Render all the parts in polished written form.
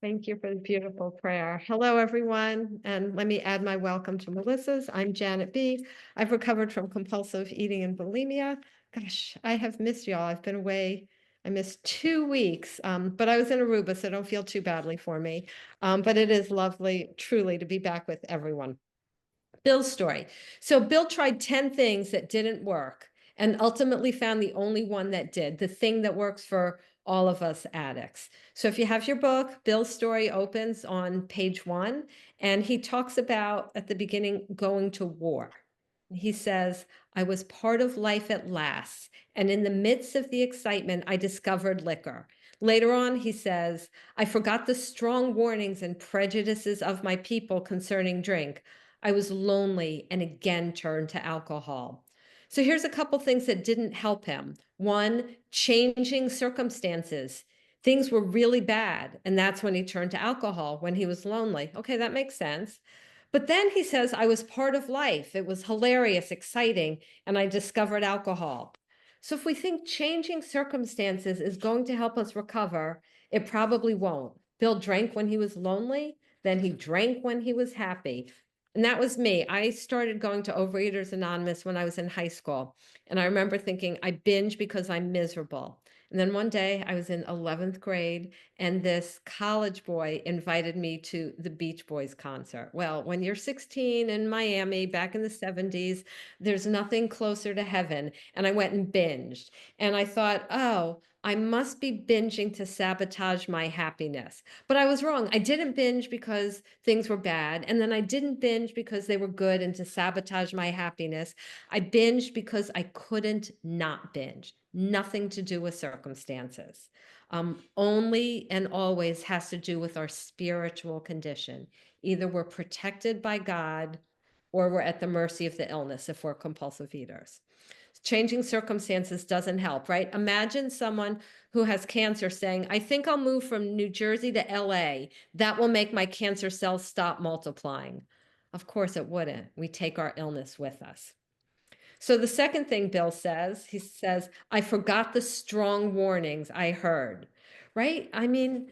Thank you for the beautiful prayer. Hello, everyone. And let me add my welcome to Melissa's. I'm Janet B. I've recovered from compulsive eating and bulimia. Gosh, I have missed y'all. I've been away. I missed 2 weeks, but I was in Aruba, so don't feel too badly for me. But it is lovely, truly, to be back with everyone. Bill's story. So Bill tried 10 things that didn't work and ultimately found the only one that did, the thing that works for all of us addicts. So if you have your book, Bill's story opens on page 1, and he talks about at the beginning going to war. He says, I was part of life at last, and in the midst of the excitement, I discovered liquor. Later on, he says, I forgot the strong warnings and prejudices of my people concerning drink. I was lonely and again turned to alcohol. So here's a couple things that didn't help him. One, changing circumstances. Things were really bad, and that's when he turned to alcohol, when he was lonely. Okay, that makes sense. But then he says, I was part of life. It was hilarious, exciting, and I discovered alcohol. So if we think changing circumstances is going to help us recover, it probably won't. Bill drank when he was lonely, then he drank when he was happy. And that was me. I started going to Overeaters Anonymous when I was in high school. And I remember thinking, I binge because I'm miserable. And then one day I was in 11th grade, and this college boy invited me to the Beach Boys concert. Well, when you're 16 in Miami back in the 70s, there's nothing closer to heaven. And I went and binged. And I thought, oh, I must be binging to sabotage my happiness. But I was wrong. I didn't binge because things were bad. And then I didn't binge because they were good and to sabotage my happiness. I binged because I couldn't not binge. Nothing to do with circumstances. Only and always has to do with our spiritual condition. Either we're protected by God or we're at the mercy of the illness if we're compulsive eaters. Changing circumstances doesn't help, right? Imagine someone who has cancer saying, I think I'll move from New Jersey to LA. That will make my cancer cells stop multiplying. Of course it wouldn't. We take our illness with us. So the second thing Bill says, he says, I forgot the strong warnings I heard, right? I mean,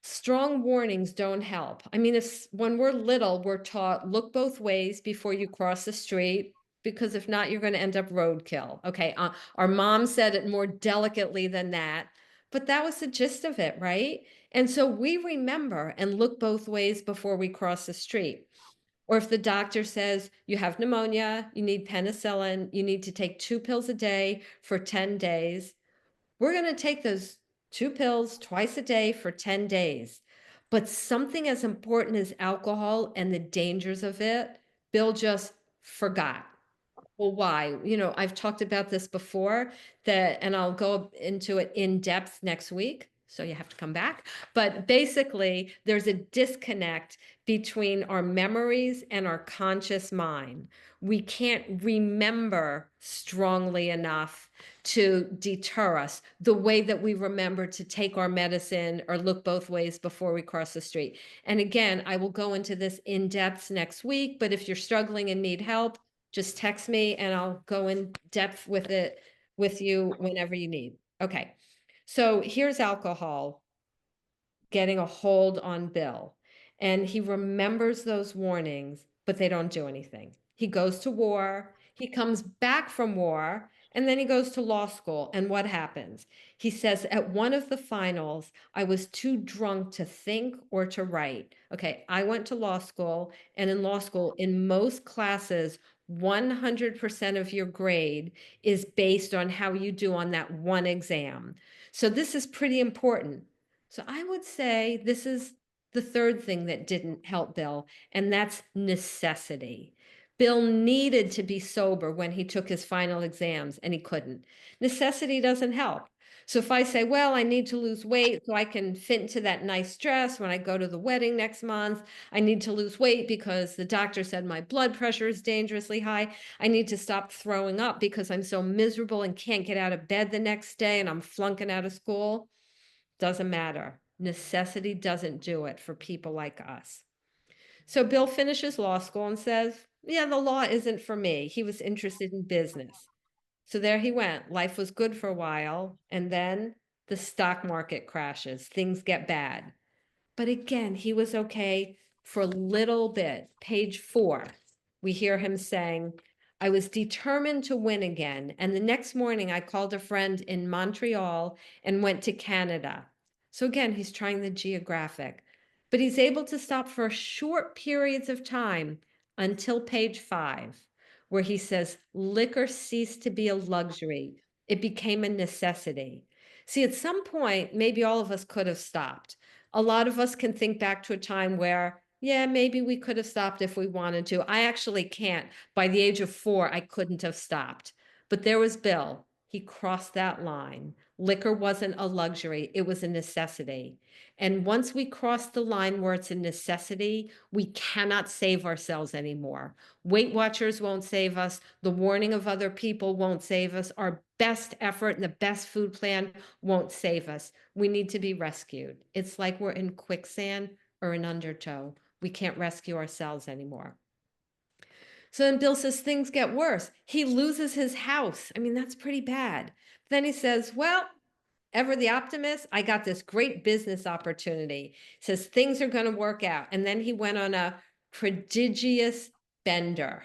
strong warnings don't help. I mean, if when we're little, we're taught look both ways before you cross the street, because if not, you're going to end up roadkill. Okay. Our mom said it more delicately than that, but that was the gist of it, right? And so we remember and look both ways before we cross the street. Or if the doctor says you have pneumonia, you need penicillin, you need to take 2 pills a day for 10 days, we're going to take those 2 pills twice a day for 10 days. But something as important as alcohol and the dangers of it, Bill just forgot. Well, why? I've talked about this before, and I'll go into it in depth next week. So you have to come back. But basically, there's a disconnect between our memories and our conscious mind. We can't remember strongly enough to deter us the way that we remember to take our medicine or look both ways before we cross the street. And again, I will go into this in depth next week, but if you're struggling and need help, just text me and I'll go in depth with it with you whenever you need. Okay. So here's alcohol getting a hold on Bill. And he remembers those warnings, but they don't do anything. He goes to war, he comes back from war, and then he goes to law school. And what happens? He says, at one of the finals, I was too drunk to think or to write. Okay, I went to law school, and in law school, in most classes, 100% of your grade is based on how you do on that one exam. So this is pretty important. So I would say this is the third thing that didn't help Bill, and that's necessity. Bill needed to be sober when he took his final exams, and he couldn't. Necessity doesn't help. So if I say, well, I need to lose weight so I can fit into that nice dress when I go to the wedding next month, I need to lose weight because the doctor said my blood pressure is dangerously high. I need to stop throwing up because I'm so miserable and can't get out of bed the next day and I'm flunking out of school. Doesn't matter. Necessity doesn't do it for people like us. So Bill finishes law school and says, yeah, the law isn't for me. He was interested in business. So there he went. Life was good for a while. And then the stock market crashes. Things get bad. But again, he was okay for a little bit. Page 4, we hear him saying, I was determined to win again. And the next morning, I called a friend in Montreal and went to Canada. So again, he's trying the geographic, but he's able to stop for short periods of time until page 5, where he says, liquor ceased to be a luxury. It became a necessity. See, at some point, maybe all of us could have stopped. A lot of us can think back to a time where, yeah, maybe we could have stopped if we wanted to. I actually can't. By the age of 4, I couldn't have stopped. But there was Bill. He crossed that line. Liquor wasn't a luxury, it was a necessity. And once we cross the line where it's a necessity, we cannot save ourselves anymore. Weight Watchers won't save us. The warning of other people won't save us. Our best effort and the best food plan won't save us. We need to be rescued. It's like we're in quicksand or an undertow. We can't rescue ourselves anymore. So then Bill says things get worse. He loses his house. I mean, that's pretty bad. Then he says, well, ever the optimist, I got this great business opportunity. Says things are going to work out. And then he went on a prodigious bender.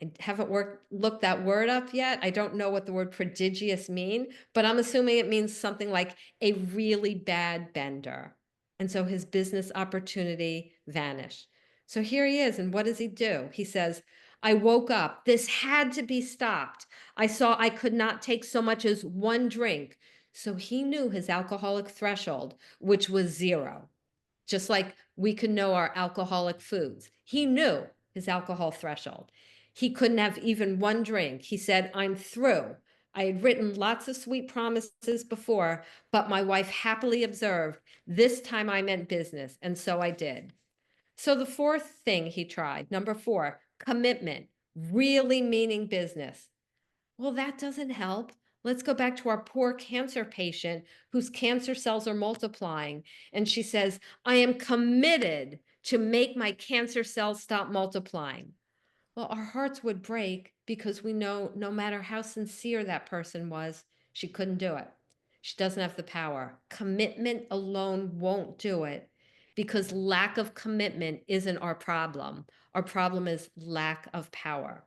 I haven't looked that word up yet. I don't know what the word prodigious mean, but I'm assuming it means something like a really bad bender. And so his business opportunity vanished. So here he is. And what does he do? He says, I woke up. This had to be stopped. I saw I could not take so much as one drink. So he knew his alcoholic threshold, which was 0. Just like we could know our alcoholic foods. He knew his alcohol threshold. He couldn't have even one drink. He said, I'm through. I had written lots of sweet promises before, but my wife happily observed, this time I meant business, and so I did. So the fourth thing he tried, number 4, commitment, really meaning business. Well, that doesn't help. Let's go back to our poor cancer patient whose cancer cells are multiplying. And she says, I am committed to make my cancer cells stop multiplying. Well, our hearts would break because we know no matter how sincere that person was, she couldn't do it. She doesn't have the power. Commitment alone won't do it because lack of commitment isn't our problem. Our problem is lack of power.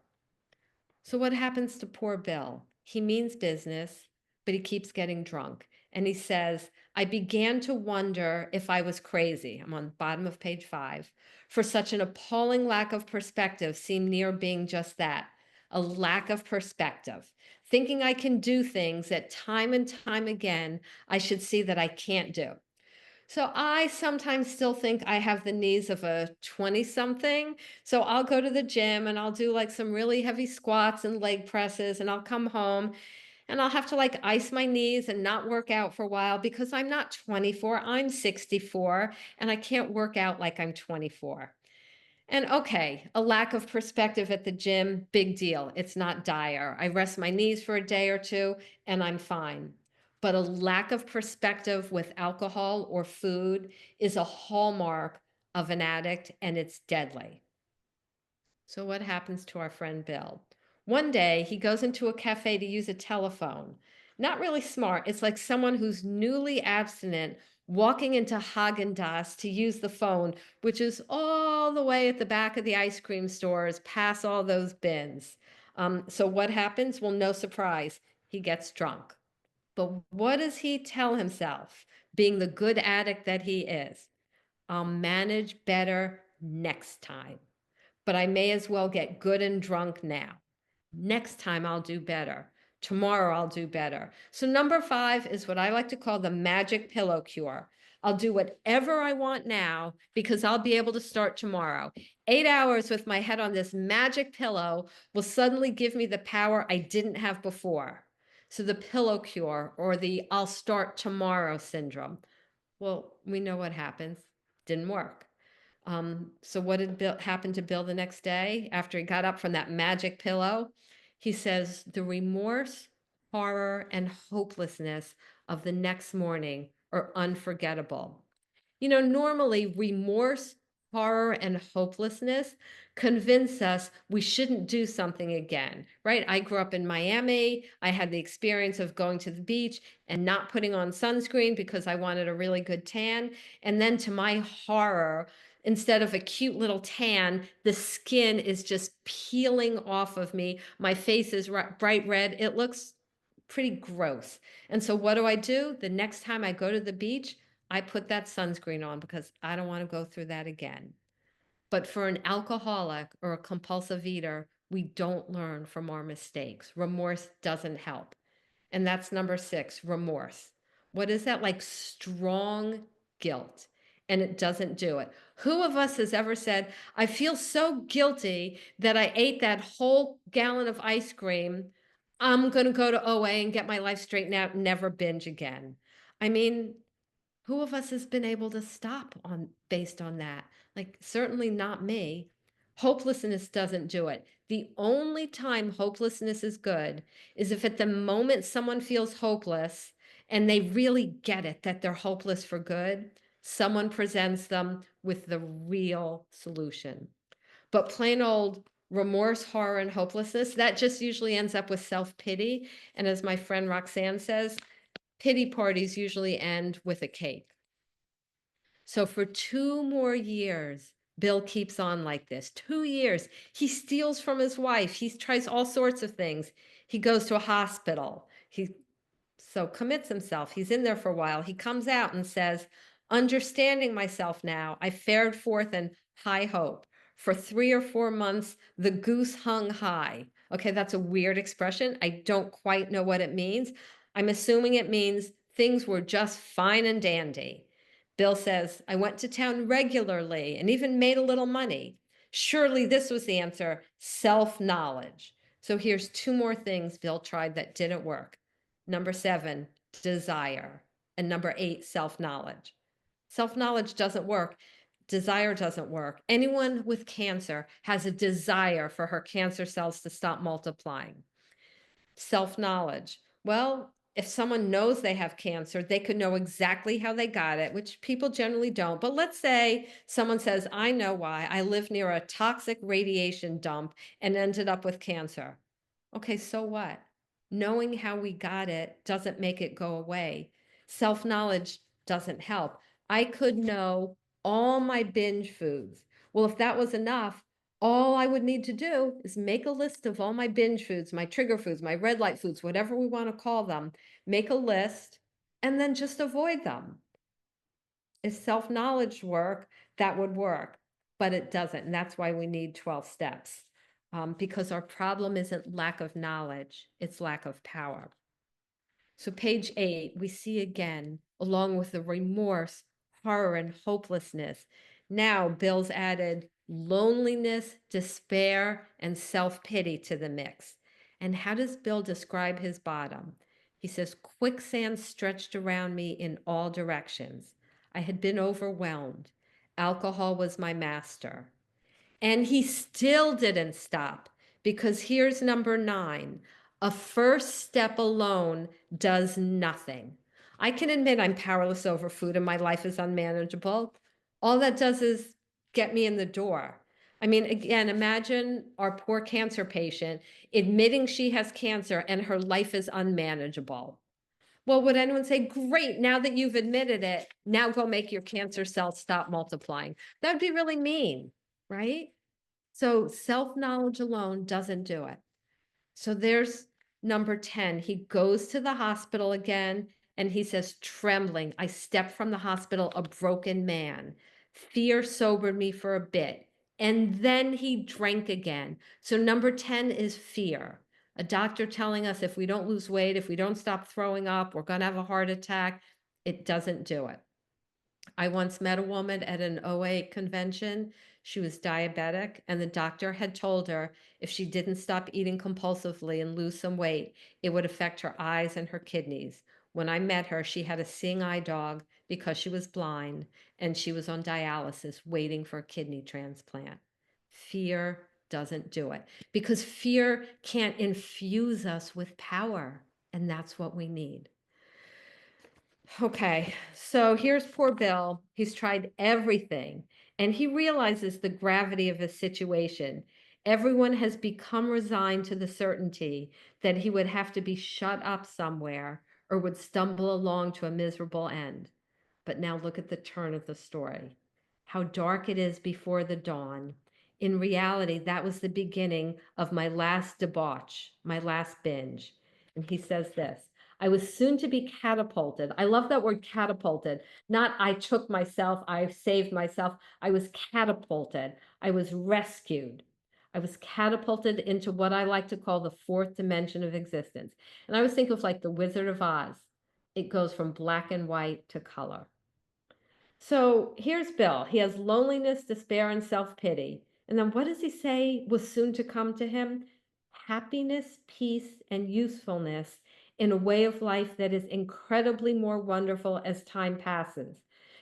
So what happens to poor Bill? He means business, but he keeps getting drunk. And he says, I began to wonder if I was crazy. I'm on the bottom of page 5. For such an appalling lack of perspective seemed near being just that, a lack of perspective. Thinking I can do things that time and time again, I should see that I can't do. So I sometimes still think I have the knees of a 20 something. So I'll go to the gym and I'll do like some really heavy squats and leg presses, and I'll come home and I'll have to like ice my knees and not work out for a while because I'm not 24, I'm 64 and I can't work out like I'm 24. And okay, a lack of perspective at the gym, big deal. It's not dire. I rest my knees for a day or two and I'm fine. But a lack of perspective with alcohol or food is a hallmark of an addict and it's deadly. So what happens to our friend Bill? One day he goes into a cafe to use a telephone. Not really smart. It's like someone who's newly abstinent walking into Haagen-Dazs to use the phone, which is all the way at the back of the ice cream stores, past all those bins. So what happens? Well, no surprise. He gets drunk. But what does he tell himself, being the good addict that he is? I'll manage better next time, but I may as well get good and drunk now. Next time I'll do better. Tomorrow I'll do better. So number 5 is what I like to call the magic pillow cure. I'll do whatever I want now because I'll be able to start tomorrow. 8 hours with my head on this magic pillow will suddenly give me the power I didn't have before. So the pillow cure, or the I'll start tomorrow syndrome. Well, we know what happens. Didn't work. So what did Bill happen to Bill the next day after he got up from that magic pillow? He says the remorse, horror, and hopelessness of the next morning are unforgettable. You know, normally remorse horror and hopelessness convince us we shouldn't do something again, right? I grew up in Miami. I had the experience of going to the beach and not putting on sunscreen because I wanted a really good tan. And then to my horror, instead of a cute little tan, the skin is just peeling off of me. My face is bright red. It looks pretty gross. And so what do? The next time I go to the beach, I put that sunscreen on because I don't want to go through that again. But for an alcoholic or a compulsive eater, we don't learn from our mistakes. Remorse doesn't help. And that's number 6, remorse. What is that? Like strong guilt. And it doesn't do it. Who of us has ever said, I feel so guilty that I ate that whole gallon of ice cream. I'm going to go to OA and get my life straightened out and never binge again. I mean, who of us has been able to stop on based on that? Like, certainly not me. Hopelessness doesn't do it. The only time hopelessness is good is if at the moment someone feels hopeless and they really get it that they're hopeless for good, someone presents them with the real solution. But plain old remorse, horror, and hopelessness, that just usually ends up with self-pity. And as my friend Roxanne says, pity parties usually end with a cake. So for 2 more years, Bill keeps on like this. 2 years. He steals from his wife. He tries all sorts of things. He goes to a hospital. He commits himself. He's in there for a while. He comes out and says, understanding myself now, I fared forth in high hope. For 3 or 4 months, the goose hung high. Okay, that's a weird expression. I don't quite know what it means. I'm assuming it means things were just fine and dandy. Bill says, I went to town regularly and even made a little money. Surely this was the answer, self-knowledge. So here's 2 more things Bill tried that didn't work. Number 7, desire. And number 8, self-knowledge. Self-knowledge doesn't work. Desire doesn't work. Anyone with cancer has a desire for her cancer cells to stop multiplying. Self-knowledge. Well, if someone knows they have cancer, they could know exactly how they got it, which people generally don't. But let's say someone says, I know why. I live near a toxic radiation dump and ended up with cancer. Okay, so what? Knowing how we got it doesn't make it go away. Self-knowledge doesn't help. I could know all my binge foods. Well, if that was enough, all I would need to do is make a list of all my binge foods, my trigger foods, my red light foods, whatever we want to call them, make a list and then just avoid them. If self-knowledge work, that would work, but it doesn't. And that's why we need 12 steps, because our problem isn't lack of knowledge, it's lack of power. So page 8, we see again, along with the remorse, horror, and hopelessness. Now Bill's added loneliness, despair, and self-pity to the mix. And how does Bill describe his bottom? He says, quicksand stretched around me in all directions. I had been overwhelmed. Alcohol was my master. And he still didn't stop because here's number 9. A first step alone does nothing. I can admit I'm powerless over food and my life is unmanageable. All that does is get me in the door. I mean, again, imagine our poor cancer patient admitting she has cancer and her life is unmanageable. Well, would anyone say, great, now that you've admitted it, now go make your cancer cells stop multiplying? That would be really mean, right? So self-knowledge alone doesn't do it. So there's number 10. He goes to the hospital again and he says, trembling, I stepped from the hospital a broken man. Fear sobered me for a bit. And then he drank again. So number 10 is fear. A doctor telling us if we don't lose weight, if we don't stop throwing up, we're going to have a heart attack. It doesn't do it. I once met a woman at an OA convention. She was diabetic, and the doctor had told her if she didn't stop eating compulsively and lose some weight, it would affect her eyes and her kidneys. When I met her, she had a seeing eye dog because she was blind, and she was on dialysis waiting for a kidney transplant. Fear doesn't do it because fear can't infuse us with power, and that's what we need. Okay, so here's poor Bill. He's tried everything And he realizes the gravity of his situation. Everyone has become resigned to the certainty that he would have to be shut up somewhere or would stumble along to a miserable end. But now look at the turn of the story. How dark it is before the dawn. In reality, that was the beginning of my last debauch, my last binge. And he says this, I was soon to be catapulted. I love that word catapulted. Not I took myself, I saved myself. I was catapulted. I was rescued. I was catapulted into what I like to call the fourth dimension of existence. And I always think of like the Wizard of Oz. It goes from black and white to color. So here's Bill. He has loneliness, despair, and self-pity. And then what does he say was soon to come to him? Happiness, peace, and usefulness in a way of life that is incredibly more wonderful as time passes.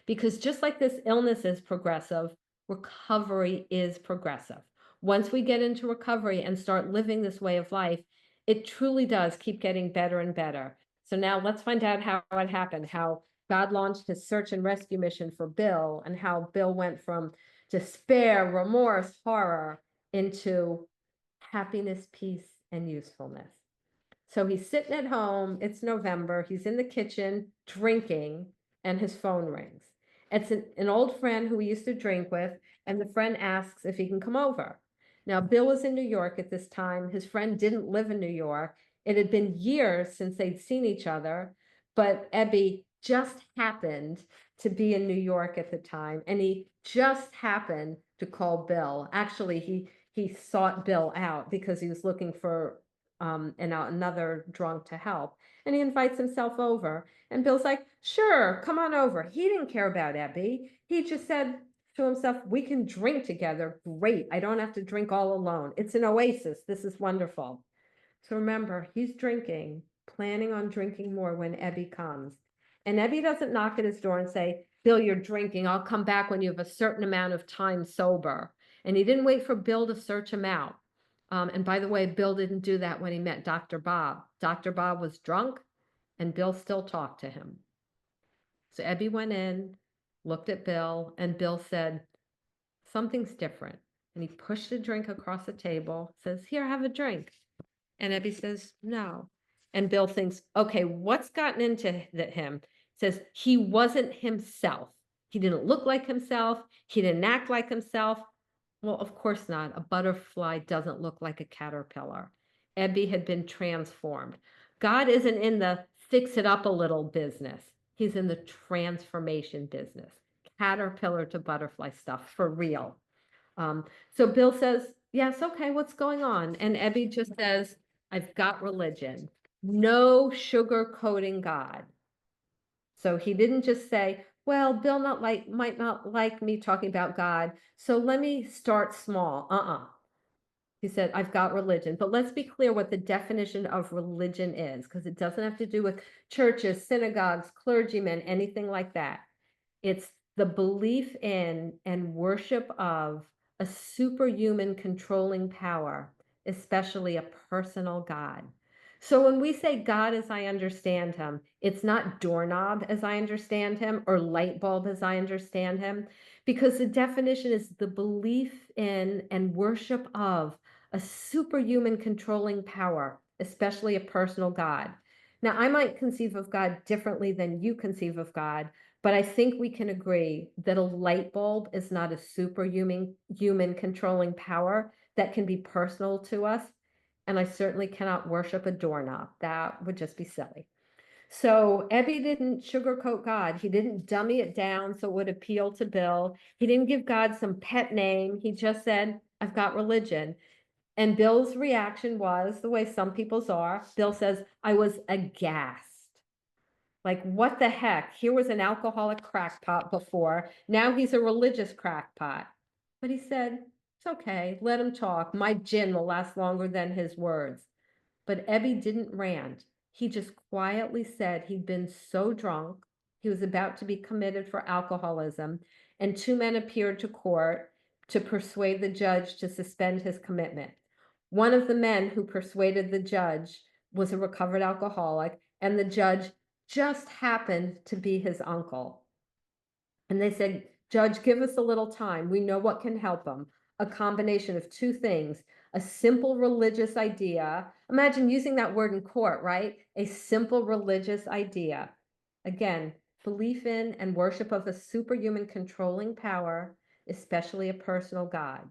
Because just like this illness is progressive, recovery is progressive. Once we get into recovery and start living this way of life, it truly does keep getting better and better. So now let's find out how it happened, how God launched his search and rescue mission for Bill, and how Bill went from despair, remorse, horror into happiness, peace, and usefulness. So he's sitting at home. It's November. He's in the kitchen drinking, and his phone rings. It's an old friend who he used to drink with, and the friend asks if he can come over. Now, Bill was in New York at this time. His friend didn't live in New York. It had been years since they'd seen each other, but Ebie just happened to be in New York at the time, and he just happened to call Bill. Actually, he sought Bill out because he was looking for another drunk to help. And he invites himself over. And Bill's like, sure, come on over. He didn't care about Ebie. He just said to himself, we can drink together. Great. I don't have to drink all alone. It's an oasis. This is wonderful. So remember, he's drinking, planning on drinking more when Ebie comes. And Ebie doesn't knock at his door and say, Bill, you're drinking. I'll come back when you have a certain amount of time sober. And he didn't wait for Bill to search him out. And by the way, Bill didn't do that when he met Dr. Bob. Dr. Bob was drunk, and Bill still talked to him. So Ebie went in, looked at Bill, and Bill said, something's different. And he pushed a drink across the table, says, here, have a drink. And Ebie says, no. And Bill thinks, okay, what's gotten into him? Says he wasn't himself. He didn't look like himself. He didn't act like himself. Well, of course not. A butterfly doesn't look like a caterpillar. Ebie had been transformed. God isn't in the fix it up a little business. He's in the transformation business. Caterpillar to butterfly stuff for real. So Bill says, yes, okay, what's going on? And Ebie just says, I've got religion. No sugarcoating God. So he didn't just say, well, Bill might not like me talking about God, so let me start small. He said, I've got religion. But let's be clear what the definition of religion is, because it doesn't have to do with churches, synagogues, clergymen, anything like that. It's the belief in and worship of a superhuman controlling power, especially a personal God. So when we say God as I understand him, it's not doorknob as I understand him or light bulb as I understand him, because the definition is the belief in and worship of a superhuman controlling power, especially a personal God. Now, I might conceive of God differently than you conceive of God, but I think we can agree that a light bulb is not a superhuman controlling power that can be personal to us. And I certainly cannot worship a doorknob. That would just be silly. So Ebie didn't sugarcoat God. He didn't dummy it down so it would appeal to Bill. He didn't give God some pet name. He just said, I've got religion. And Bill's reaction was the way some people's are. Bill says, I was aghast. Like, what the heck? Here was an alcoholic crackpot before. Now he's a religious crackpot. But he said, it's okay. Let him talk. My gin will last longer than his words. But Ebie didn't rant. He just quietly said he'd been so drunk. He was about to be committed for alcoholism. And two men appeared to court to persuade the judge to suspend his commitment. One of the men who persuaded the judge was a recovered alcoholic, and the judge just happened to be his uncle. And they said, Judge, give us a little time. We know what can help them. A combination of two things, a simple religious idea. Imagine using that word in court, right? A simple religious idea. Again, belief in and worship of a superhuman controlling power, especially a personal God.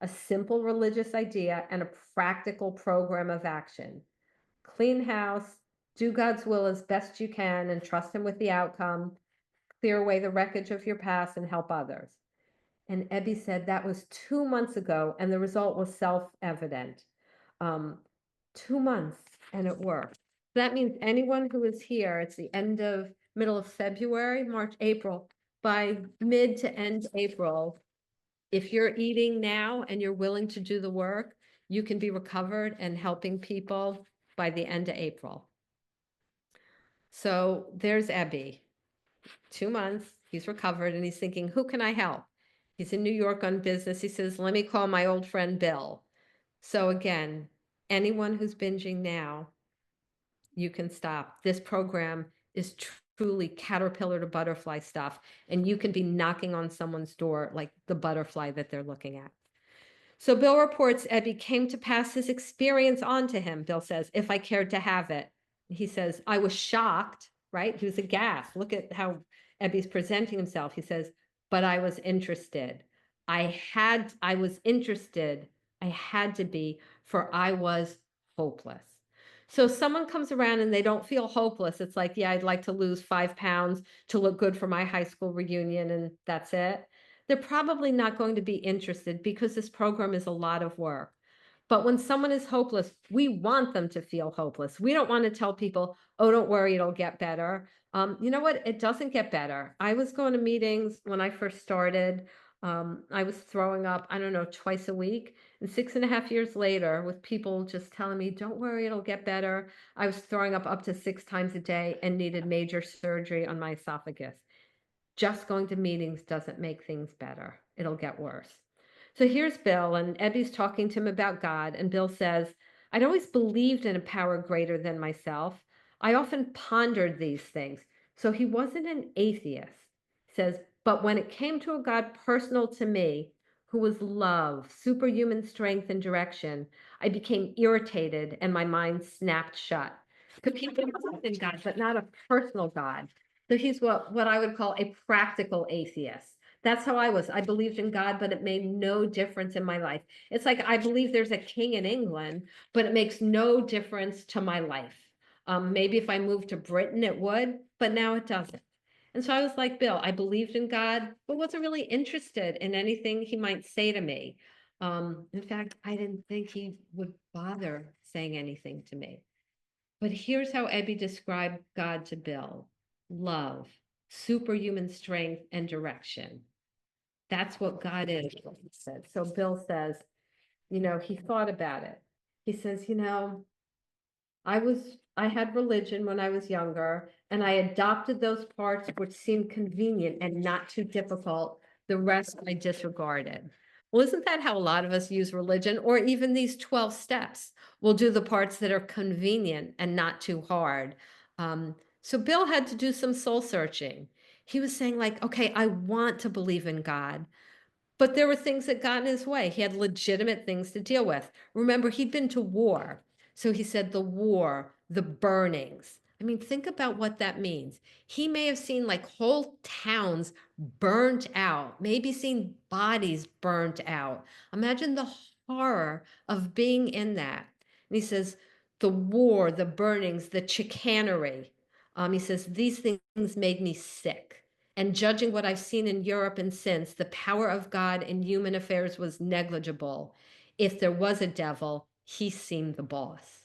A simple religious idea and a practical program of action. Clean house, do God's will as best you can and trust Him with the outcome, clear away the wreckage of your past and help others. And Ebby said that was 2 months ago, and the result was self-evident. 2 months, and it worked. That means anyone who is here, it's the middle of February, March, April, by mid to end April, if you're eating now and you're willing to do the work, you can be recovered and helping people by the end of April. So there's Ebby. 2 months, he's recovered, and he's thinking, who can I help? He's in New York on business. He says, let me call my old friend Bill. So again, anyone who's binging now, you can stop. This program is truly caterpillar to butterfly stuff, and you can be knocking on someone's door like the butterfly that they're looking at. So Bill reports Ebby came to pass his experience on to him, Bill says, if I cared to have it. He says, I was shocked, right? He was aghast. Look at how Ebby's presenting himself. He says, but I was interested. I was interested. I had to be, for I was hopeless. So someone comes around and they don't feel hopeless. It's like, yeah, I'd like to lose 5 pounds to look good for my high school reunion, and that's it. They're probably not going to be interested because this program is a lot of work. But when someone is hopeless, we want them to feel hopeless. We don't want to tell people, oh, don't worry, it'll get better. You know what? It doesn't get better. I was going to meetings when I first started. I was throwing up, I don't know, twice a week. And 6.5 years later, with people just telling me, don't worry, it'll get better, I was throwing up to 6 times a day and needed major surgery on my esophagus. Just going to meetings doesn't make things better. It'll get worse. So here's Bill, and Ebby's talking to him about God, and Bill says, I'd always believed in a power greater than myself. I often pondered these things. So he wasn't an atheist. He says, but when it came to a God personal to me, who was love, superhuman strength and direction, I became irritated and my mind snapped shut. So people believe in God, but not a personal God. So he's what I would call a practical atheist. That's how I was. I believed in God, but it made no difference in my life. It's like I believe there's a king in England, but it makes no difference to my life. Maybe if I moved to Britain, it would, but now it doesn't. And so I was like, Bill, I believed in God, but wasn't really interested in anything he might say to me. In fact, I didn't think he would bother saying anything to me. But here's how Ebby described God to Bill: love, superhuman strength, and direction. That's what God is, he said. So Bill says, he thought about it. He says, I had religion when I was younger, and I adopted those parts which seemed convenient and not too difficult. The rest I disregarded. Well, isn't that how a lot of us use religion, or even these 12 steps? We'll do the parts that are convenient and not too hard. So Bill had to do some soul searching. He was saying, like, okay, I want to believe in God, but there were things that got in his way. He had legitimate things to deal with. Remember, he'd been to war. So he said the war, the burnings. I mean, think about what that means. He may have seen like whole towns burnt out, maybe seen bodies burnt out. Imagine the horror of being in that. And he says, the war, the burnings, the chicanery. He says, these things made me sick. And judging what I've seen in Europe and since, the power of God in human affairs was negligible. If there was a devil, he seemed the boss.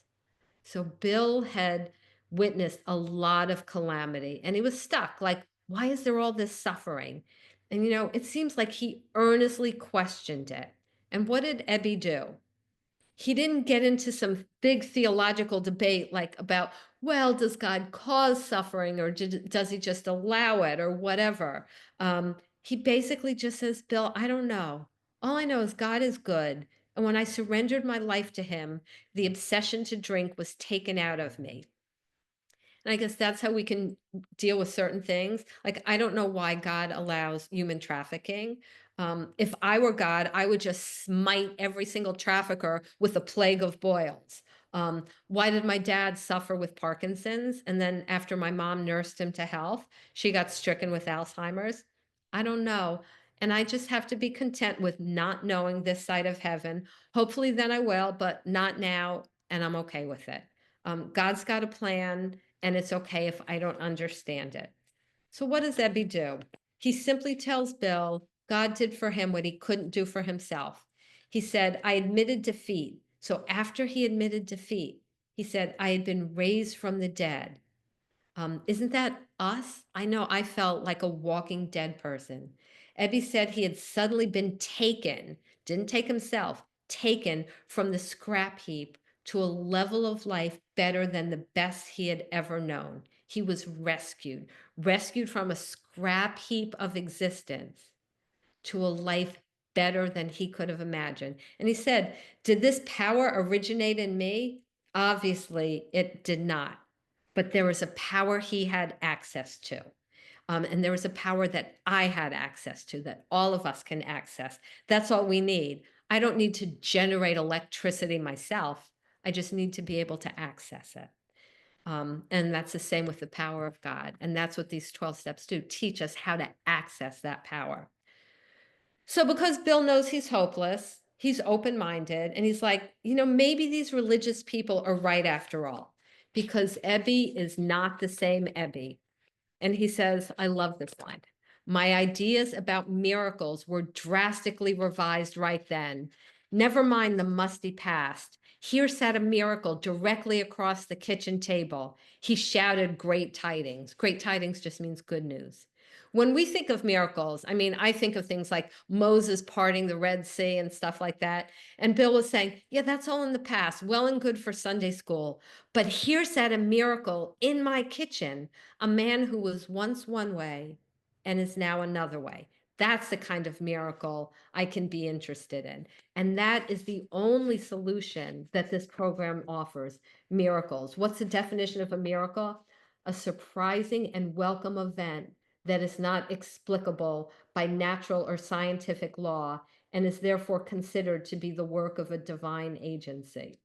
So Bill had witnessed a lot of calamity and he was stuck. Like, why is there all this suffering? And, it seems like he earnestly questioned it. And what did Ebby do? He didn't get into some big theological debate like about, well, does God cause suffering or does he just allow it or whatever? He basically just says, Bill, I don't know. All I know is God is good. And when I surrendered my life to him, the obsession to drink was taken out of me. And I guess that's how we can deal with certain things. Like, I don't know why God allows human trafficking. If I were God, I would just smite every single trafficker with a plague of boils. Why did my dad suffer with Parkinson's? And then after my mom nursed him to health, she got stricken with Alzheimer's. I don't know. And I just have to be content with not knowing this side of heaven. Hopefully, then I will, but not now. And I'm okay with it. God's got a plan, and it's okay if I don't understand it. So, what does Ebby do? He simply tells Bill God did for him what he couldn't do for himself. He said, I admitted defeat. So, after he admitted defeat, he said, I had been raised from the dead. Isn't that us? I know I felt like a walking dead person. Ebby said he had suddenly been taken, didn't take himself, taken from the scrap heap to a level of life better than the best he had ever known. He was rescued, rescued from a scrap heap of existence to a life better than he could have imagined. And he said, did this power originate in me? Obviously, it did not. But there was a power he had access to. And there was a power that I had access to, that all of us can access. That's all we need. I don't need to generate electricity myself. I just need to be able to access it. And that's the same with the power of God. And that's what these 12 steps do, teach us how to access that power. So because Bill knows he's hopeless, he's open-minded, and he's like, maybe these religious people are right after all, because Ebby is not the same Ebby. And he says, I love this line. My ideas about miracles were drastically revised right then. Never mind the musty past. Here sat a miracle directly across the kitchen table. He shouted great tidings. Great tidings just means good news. When we think of miracles, I mean, I think of things like Moses parting the Red Sea and stuff like that. And Bill was saying, yeah, that's all in the past, well and good for Sunday school. But here sat a miracle in my kitchen, a man who was once one way and is now another way. That's the kind of miracle I can be interested in. And that is the only solution that this program offers, miracles. What's the definition of a miracle? A surprising and welcome event that is not explicable by natural or scientific law and is therefore considered to be the work of a divine agency.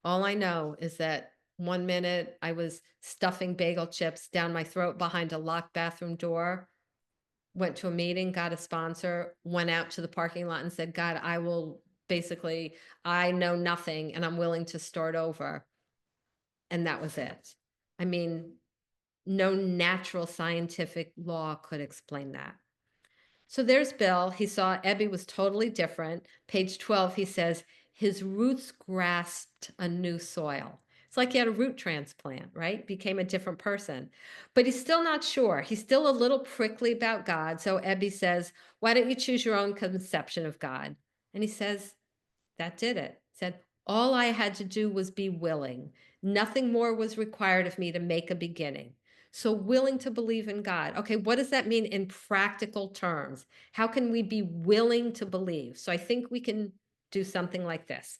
All I know is that 1 minute I was stuffing bagel chips down my throat behind a locked bathroom door, went to a meeting, got a sponsor, went out to the parking lot and said, God, I know nothing and I'm willing to start over. And that was it. I mean, no natural scientific law could explain that. So there's Bill. He saw Ebby was totally different. Page 12, he says, his roots grasped a new soil. It's like he had a root transplant, right? Became a different person. But he's still not sure. He's still a little prickly about God. So Ebby says, why don't you choose your own conception of God? And he says, that did it. Said, all I had to do was be willing. Nothing more was required of me to make a beginning. So willing to believe in God. Okay, what does that mean in practical terms? How can we be willing to believe? So I think we can do something like this.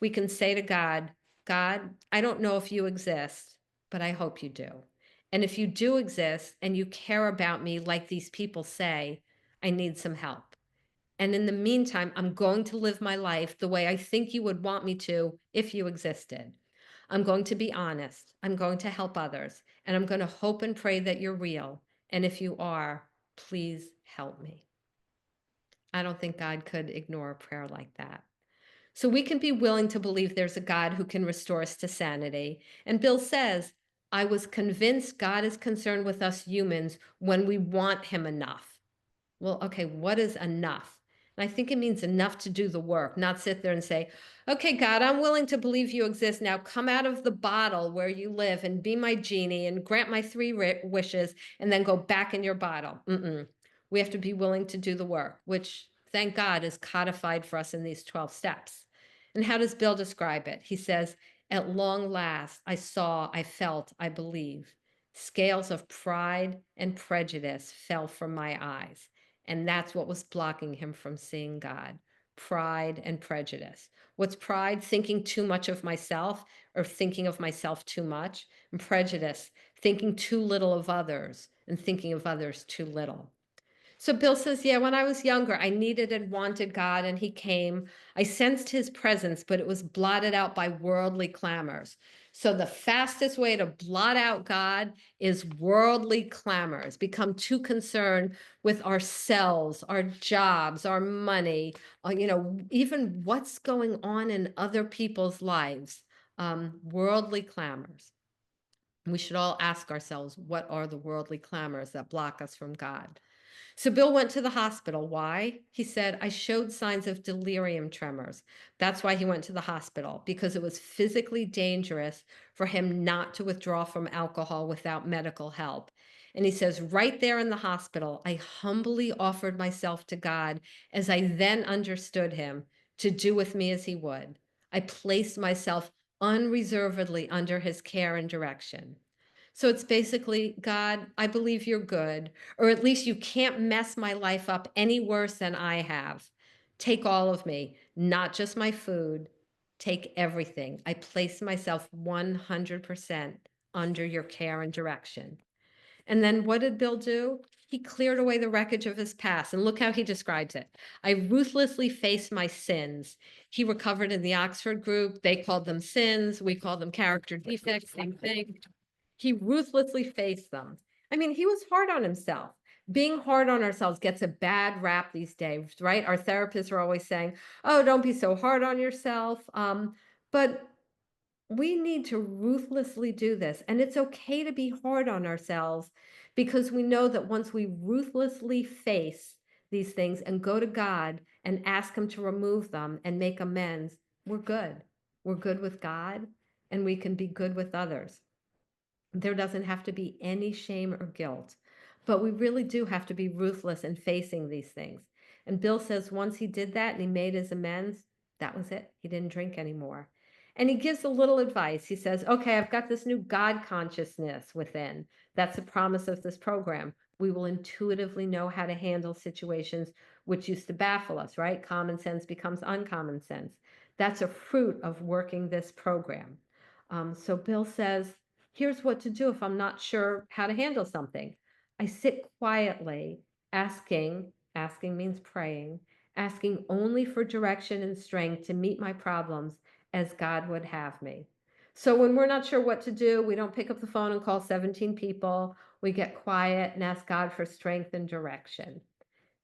We can say to God, God, I don't know if you exist, but I hope you do. And if you do exist and you care about me like these people say, I need some help. And in the meantime, I'm going to live my life the way I think you would want me to if you existed. I'm going to be honest. I'm going to help others. And I'm going to hope and pray that you're real. And if you are, please help me. I don't think God could ignore a prayer like that. So we can be willing to believe there's a God who can restore us to sanity. And Bill says, I was convinced God is concerned with us humans when we want him enough. Well, okay, what is enough? And I think it means enough to do the work, not sit there and say, okay, God, I'm willing to believe you exist. Now come out of the bottle where you live and be my genie and grant my three wishes and then go back in your bottle. We have to be willing to do the work, which, thank God, is codified for us in these 12 steps. And how does Bill describe it? He says, at long last, I saw, I felt, I believe. Scales of pride and prejudice fell from my eyes. And that's what was blocking him from seeing God. pride, and prejudice. What's pride? Thinking too much of myself or thinking of myself too much. And prejudice, thinking too little of others and thinking of others too little. So Bill says, yeah, when I was younger, I needed and wanted God, and he came. I sensed his presence, but it was blotted out by worldly clamors. So the fastest way to blot out God is worldly clamors, become too concerned with ourselves, our jobs, our money, even what's going on in other people's lives. Worldly clamors. We should all ask ourselves, what are the worldly clamors that block us from God? So Bill went to the hospital. Why? He said, I showed signs of delirium tremors. That's why he went to the hospital, because it was physically dangerous for him not to withdraw from alcohol without medical help. And he says, right there in the hospital, I humbly offered myself to God as I then understood him to do with me as he would. I placed myself unreservedly under his care and direction. So it's basically, God, I believe you're good, or at least you can't mess my life up any worse than I have. Take all of me, not just my food. Take everything. I place myself 100% under your care and direction. And then what did Bill do? He cleared away the wreckage of his past. And look how he describes it. I ruthlessly faced my sins. He recovered in the Oxford group. They called them sins. We call them character defects, same thing. He ruthlessly faced them. I mean, he was hard on himself. Being hard on ourselves gets a bad rap these days, right? Our therapists are always saying, oh, don't be so hard on yourself. But we need to ruthlessly do this. And it's okay to be hard on ourselves because we know that once we ruthlessly face these things and go to God and ask Him to remove them and make amends, we're good. We're good with God and we can be good with others. There doesn't have to be any shame or guilt, but we really do have to be ruthless in facing these things. And Bill says once he did that and he made his amends, that was it. He didn't drink anymore. And he gives a little advice. He says, okay, I've got this new God consciousness within. That's the promise of this program. We will intuitively know how to handle situations which used to baffle us, right? Common sense becomes uncommon sense. That's a fruit of working this program. So Bill says, here's what to do if I'm not sure how to handle something. I sit quietly asking means praying, asking only for direction and strength to meet my problems as God would have me. So when we're not sure what to do, we don't pick up the phone and call 17 people. We get quiet and ask God for strength and direction.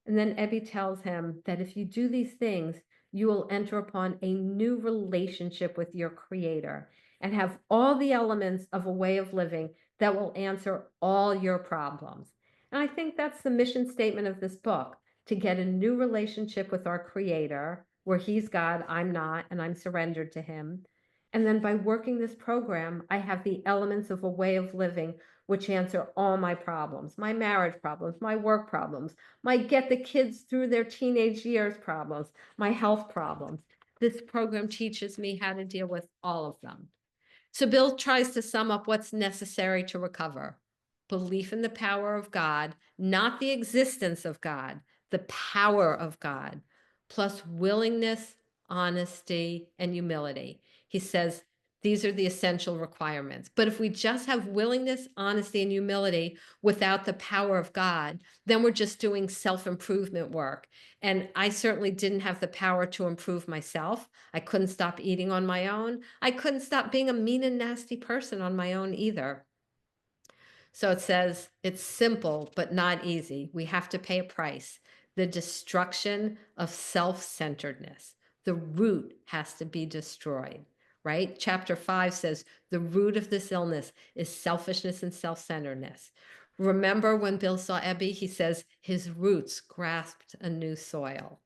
And then Ebie tells him that if you do these things, you will enter upon a new relationship with your creator and have all the elements of a way of living that will answer all your problems. And I think that's the mission statement of this book, to get a new relationship with our creator, where he's God, I'm not, and I'm surrendered to him. And then by working this program, I have the elements of a way of living which answer all my problems, my marriage problems, my work problems, my get the kids through their teenage years problems, my health problems. This program teaches me how to deal with all of them. So Bill tries to sum up what's necessary to recover. Belief in the power of God, not the existence of God, the power of God, plus willingness, honesty, and humility. He says these are the essential requirements. But if we just have willingness, honesty, and humility without the power of God, then we're just doing self-improvement work. And I certainly didn't have the power to improve myself. I couldn't stop eating on my own. I couldn't stop being a mean and nasty person on my own either. So it says it's simple, but not easy. We have to pay a price. The destruction of self-centeredness. The root has to be destroyed, right? Chapter 5 says the root of this illness is selfishness and self-centeredness. Remember when Bill saw Ebie, he says his roots grasped a new soil.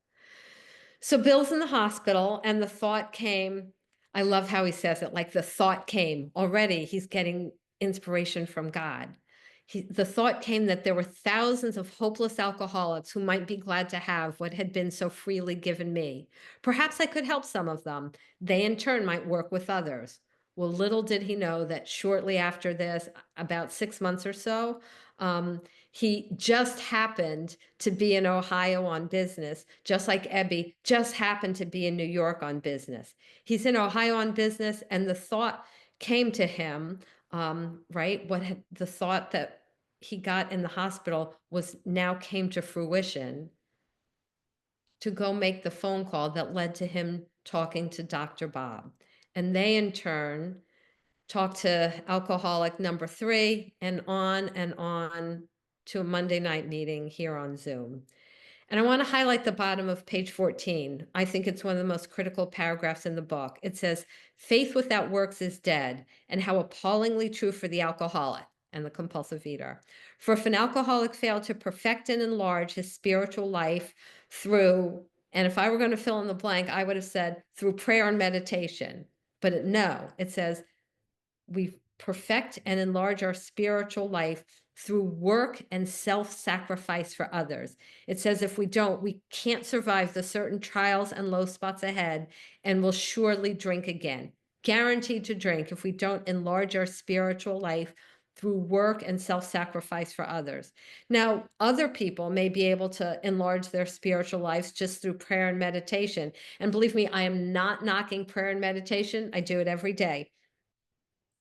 So Bill's in the hospital, and the thought came. I love how he says it, like the thought came. Already he's getting inspiration from God. The thought came that there were thousands of hopeless alcoholics who might be glad to have what had been so freely given me. Perhaps I could help some of them. They in turn might work with others. Well, little did he know that shortly after this, about 6 months or so, He just happened to be in Ohio on business, just like Ebie just happened to be in New York on business. He's in Ohio on business, and the thought came to him, right? The thought that he got in the hospital was now came to fruition to go make the phone call that led to him talking to Dr. Bob. And they in turn talked to alcoholic number 3 and on to a Monday night meeting here on Zoom. And I want to highlight the bottom of page 14. I think it's one of the most critical paragraphs in the book. It says, faith without works is dead, and how appallingly true for the alcoholic and the compulsive eater. For if an alcoholic failed to perfect and enlarge his spiritual life through, and if I were going to fill in the blank, I would have said through prayer and meditation. But no, it says we perfect and enlarge our spiritual life through work and self-sacrifice for others. It says if we don't, we can't survive the certain trials and low spots ahead, and will surely drink again. Guaranteed to drink if we don't enlarge our spiritual life through work and self-sacrifice for others. Now, other people may be able to enlarge their spiritual lives just through prayer and meditation. And believe me, I am not knocking prayer and meditation. I do it every day.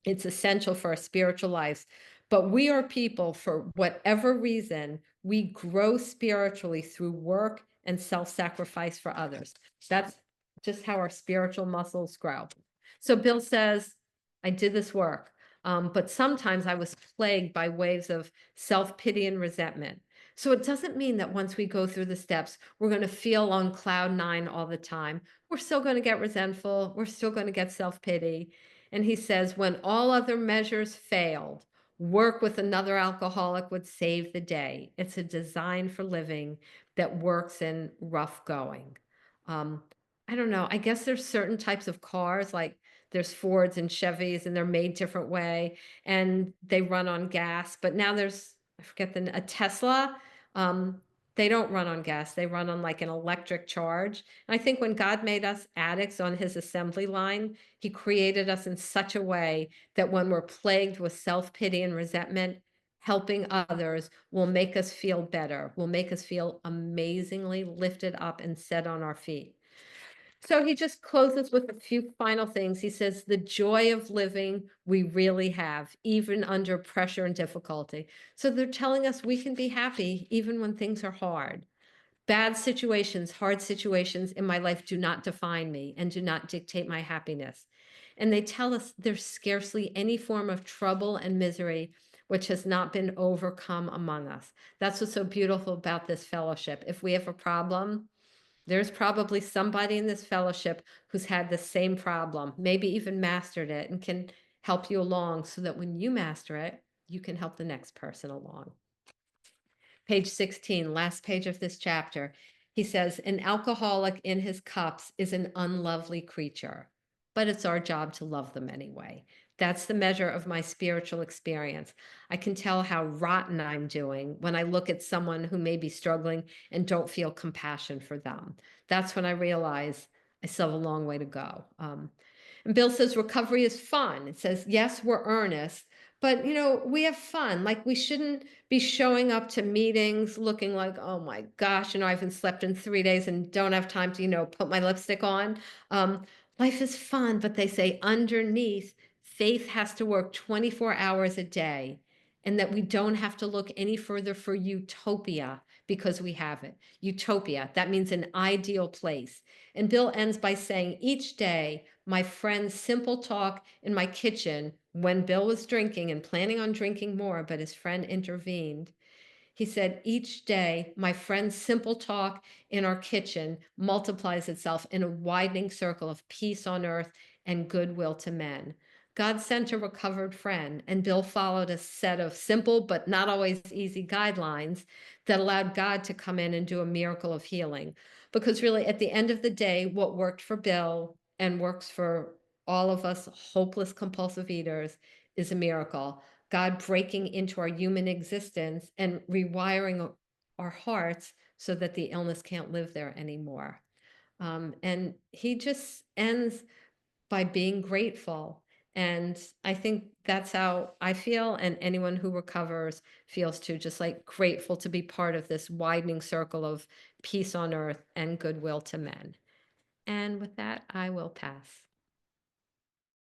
It's essential for our spiritual lives. But we are people, for whatever reason, we grow spiritually through work and self-sacrifice for others. That's just how our spiritual muscles grow. So Bill says, I did this work, but sometimes I was plagued by waves of self-pity and resentment. So it doesn't mean that once we go through the steps, we're going to feel on cloud 9 all the time. We're still going to get resentful. We're still going to get self-pity. And he says, when all other measures failed, work with another alcoholic would save the day. It's a design for living that works in rough going. Um, I don't know. I guess there's certain types of cars, like there's Fords and Chevys, and they're made different way, and they run on gas. But now there's, I forget a Tesla. Um, they don't run on gas. They run on like an electric charge. And I think when God made us addicts on his assembly line, he created us in such a way that when we're plagued with self-pity and resentment, helping others will make us feel better, will make us feel amazingly lifted up and set on our feet. So he just closes with a few final things. He says, the joy of living we really have, even under pressure and difficulty. So they're telling us we can be happy even when things are hard. Bad situations, hard situations in my life do not define me and do not dictate my happiness. And they tell us there's scarcely any form of trouble and misery which has not been overcome among us. That's what's so beautiful about this fellowship. If we have a problem, there's probably somebody in this fellowship who's had the same problem, maybe even mastered it, and can help you along so that when you master it, you can help the next person along. Page 16, last page of this chapter. He says, an alcoholic in his cups is an unlovely creature, but it's our job to love them anyway. That's the measure of my spiritual experience. I can tell how rotten I'm doing when I look at someone who may be struggling and don't feel compassion for them. That's when I realize I still have a long way to go. And Bill says recovery is fun. It says, yes, we're earnest, but we have fun. Like, we shouldn't be showing up to meetings looking like, oh my gosh, I haven't slept in 3 days and don't have time to, put my lipstick on. Life is fun, but they say underneath, faith has to work 24 hours a day, and that we don't have to look any further for utopia because we have it. Utopia, that means an ideal place. And Bill ends by saying, each day, my friend's simple talk in my kitchen when Bill was drinking and planning on drinking more, but his friend intervened. He said, each day, my friend's simple talk in our kitchen multiplies itself in a widening circle of peace on earth and goodwill to men. God sent a recovered friend, and Bill followed a set of simple but not always easy guidelines that allowed God to come in and do a miracle of healing. Because really, at the end of the day, what worked for Bill and works for all of us hopeless compulsive eaters is a miracle. God breaking into our human existence and rewiring our hearts so that the illness can't live there anymore. And he just ends by being grateful. And I think that's how I feel, and anyone who recovers feels too, just like grateful to be part of this widening circle of peace on earth and goodwill to men. And with that, I will pass.